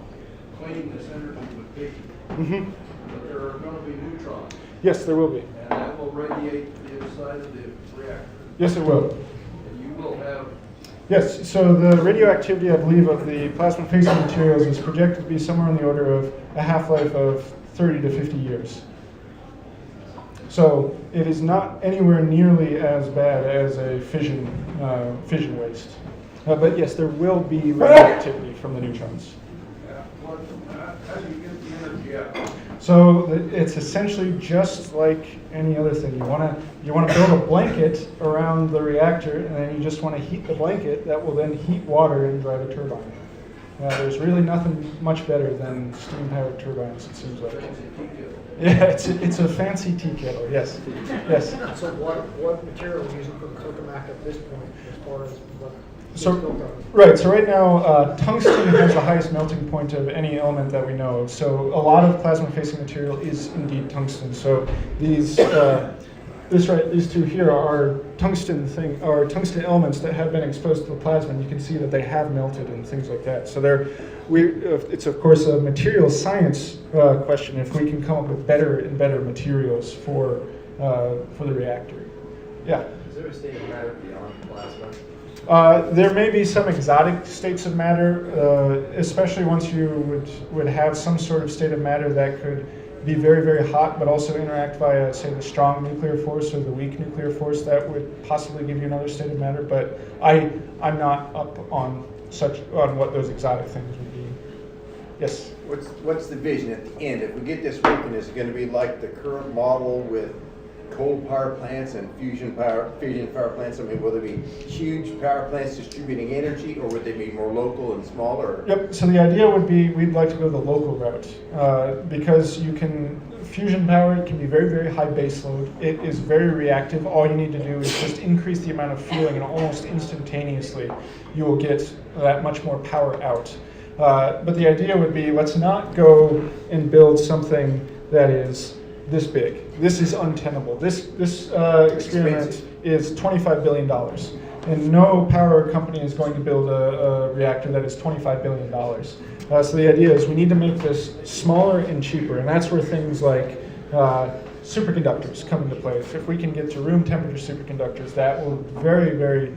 clean this energy would be. Mm-hmm. But there are going to be neutrons, Yes, there will be. and that will radiate to the inside of the reactor. Yes, it will. And you will have, Yes, so the radioactivity, I believe, of the plasma-facing materials is projected to be somewhere in the order of a half-life of 30 to 50 years. So it is not anywhere nearly as bad as a fission waste. But yes, there will be radioactivity from the neutrons. how do you get the energy out? So it's essentially just like any other thing. You want to build a blanket around the reactor, and then you just want to heat the blanket. That will then heat water and drive a turbine. There's really nothing much better than steam-powered turbines, it seems like. Yeah, it's a fancy tea kettle. Yes, yes. So what material are you using for the tokamak at this point, as far as what? So right. So right now, tungsten has the highest melting point of any element that we know of. So a lot of plasma-facing material is indeed tungsten. So these these two here are tungsten elements that have been exposed to the plasma, and you can see that they have melted and things like that. So it's of course a material science question if we can come up with better and better materials for the reactor. Yeah. Is there a state of matter beyond plasma? There may be some exotic states of matter, especially once you would have some sort of state of matter that could be very, very hot, but also interact via, say, the strong nuclear force or the weak nuclear force. That would possibly give you another state of matter. But I'm not up on what those exotic things would be. Yes. What's the vision at the end? If we get this working, is it going to be like the current model with coal power plants and fusion power plants? I mean, will there be huge power plants distributing energy, or would they be more local and smaller? Yep. So the idea would be we'd like to go the local route because fusion power can be very, very high base load. It is very reactive. All you need to do is just increase the amount of fueling, and almost instantaneously you will get that much more power out. But the idea would be, let's not go and build something that is this big. This is untenable. This experiment is $25 billion. And no power company is going to build a reactor that is $25 billion. So the idea is we need to make this smaller and cheaper. And that's where things like superconductors come into play. If we can get to room temperature superconductors, that will very, very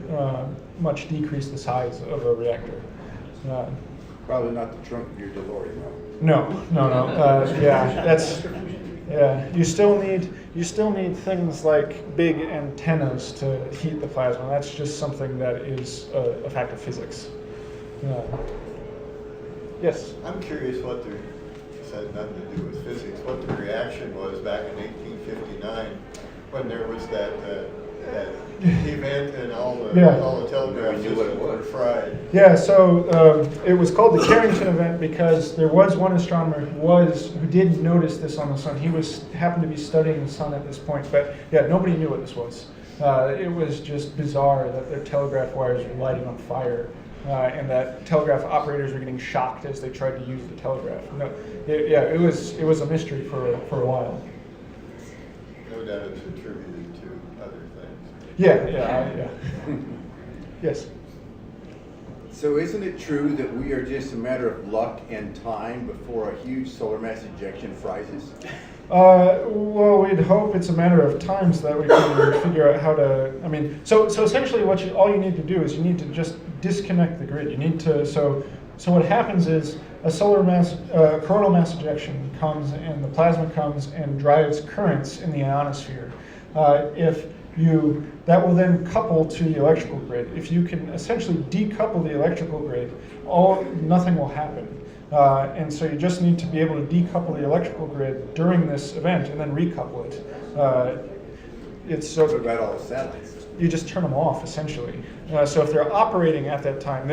much decrease the size of a reactor. Probably not the trunk of your DeLorean, though. No. Yeah, you still need things like big antennas to heat the plasma. That's just something that is a fact of physics. Yes? I'm curious what this had nothing to do with physics, what the reaction was back in 1859 when there was that event and all the telegraph systems were fried. Yeah, so it was called the Carrington event because there was one astronomer who did notice this on the sun. He happened to be studying the sun at this point, but yeah, nobody knew what this was. It was just bizarre that their telegraph wires were lighting on fire and that telegraph operators were getting shocked as they tried to use the telegraph. No, it was a mystery for a while. No doubt it's attributed to other things. Yeah. Yes. So isn't it true that we are just a matter of luck and time before a huge solar mass ejection fries us? Well, we'd hope it's a matter of time so that we can figure out how to. I mean, so essentially, all you need to do is you need to just disconnect the grid. You need to. So what happens is a coronal mass ejection comes, and the plasma comes and drives currents in the ionosphere. That will then couple to the electrical grid. If you can essentially decouple the electrical grid, nothing will happen. And so you just need to be able to decouple the electrical grid during this event and then recouple it. What about all the satellites? You just turn them off, essentially. So if they're operating at that time,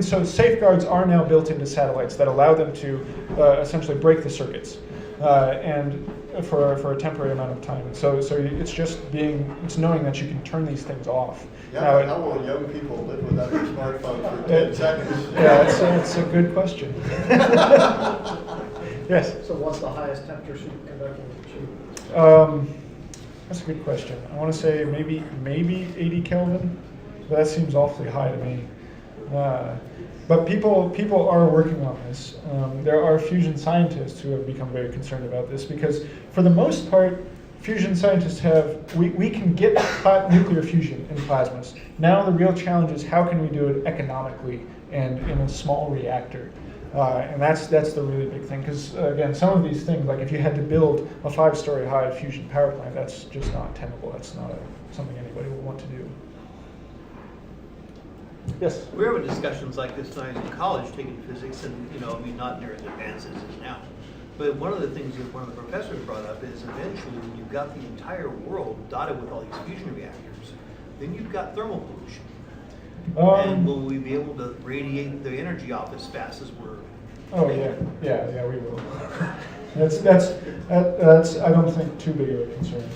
so safeguards are now built into satellites that allow them to essentially break the circuits, and for a temporary amount of time. So it's knowing that you can turn these things off. Yeah, how will young people live without their smartphone for 10 seconds? Yeah, it's a good question. Yes. So what's the highest temperature superconducting achieve? That's a good question. I want to say maybe 80 Kelvin, but that seems awfully high to me. But people are working on this. There are fusion scientists who have become very concerned about this because, for the most part, fusion scientists we can get hot nuclear fusion in plasmas. Now the real challenge is how can we do it economically and in a small reactor. And that's the really big thing, because again, some of these things, like if you had to build a 5-story high fusion power plant, that's just not tenable. That's not something anybody would want to do. Yes. We were having discussions like this when I was in college taking physics, and not near as advanced as it is now. But one of the things that one of the professors brought up is eventually when you've got the entire world dotted with all these fusion reactors, then you've got thermal pollution. And will we be able to radiate the energy off as fast as we're? Oh yeah, we will. That's I don't think too big of a concern.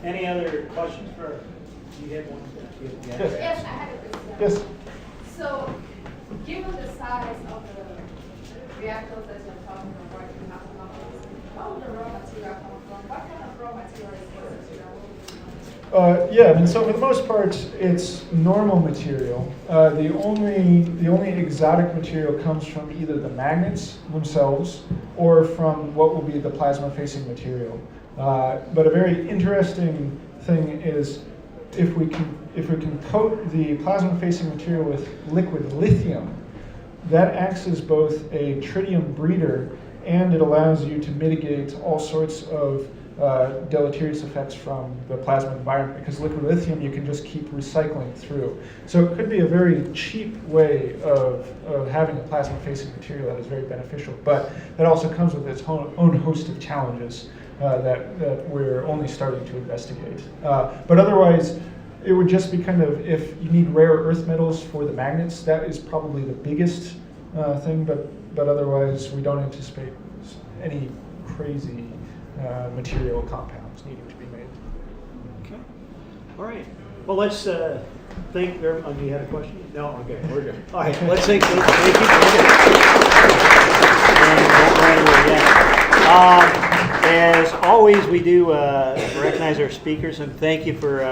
Any other questions for? You had one. Yes, I had a question. Yes. So, given the size of the reactors that you're talking about right now, how would the raw material come from? What kind of raw material is this? So for the most part, it's normal material. The only exotic material comes from either the magnets themselves or from what will be the plasma-facing material. But a very interesting thing is if we can coat the plasma-facing material with liquid lithium, that acts as both a tritium breeder, and it allows you to mitigate all sorts of deleterious effects from the plasma environment, because liquid lithium you can just keep recycling through. So it could be a very cheap way of having a plasma-facing material that is very beneficial, but that also comes with its own host of challenges that we're only starting to investigate. But otherwise, it would just be kind of, if you need rare earth metals for the magnets, that is probably the biggest thing, but otherwise we don't anticipate any crazy material compounds needing to be made. Okay. All right. Well, let's thank. You had a question? No. Okay. We're good. All right. Let's thank you. As always, we do recognize our speakers and thank you for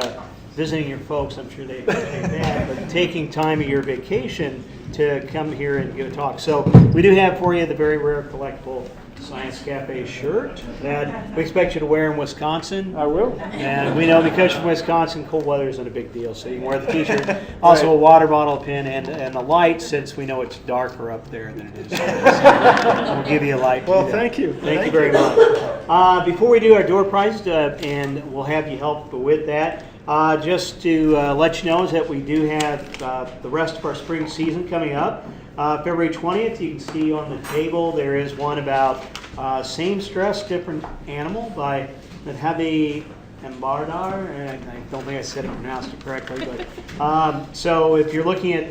visiting your folks. I'm sure they appreciate that, but taking time of your vacation to come here and give a talk. So we do have for you the very rare collectible Science Cafe shirt that we expect you to wear in Wisconsin. I will. And we know because you're from Wisconsin, cold weather isn't a big deal, so you can wear the t-shirt. Also a water bottle, a pin, and the light, since we know it's darker up there than it is. We'll give you a light. Well, thank you. Thank you very much. Before we do our door prizes, and we'll have you help with that, just to let you know is that we do have the rest of our spring season coming up. February 20th, you can see on the table there is one about same stress, different animal by Javi Embardar, and I don't think I said it pronounced it correctly, but so if you're looking at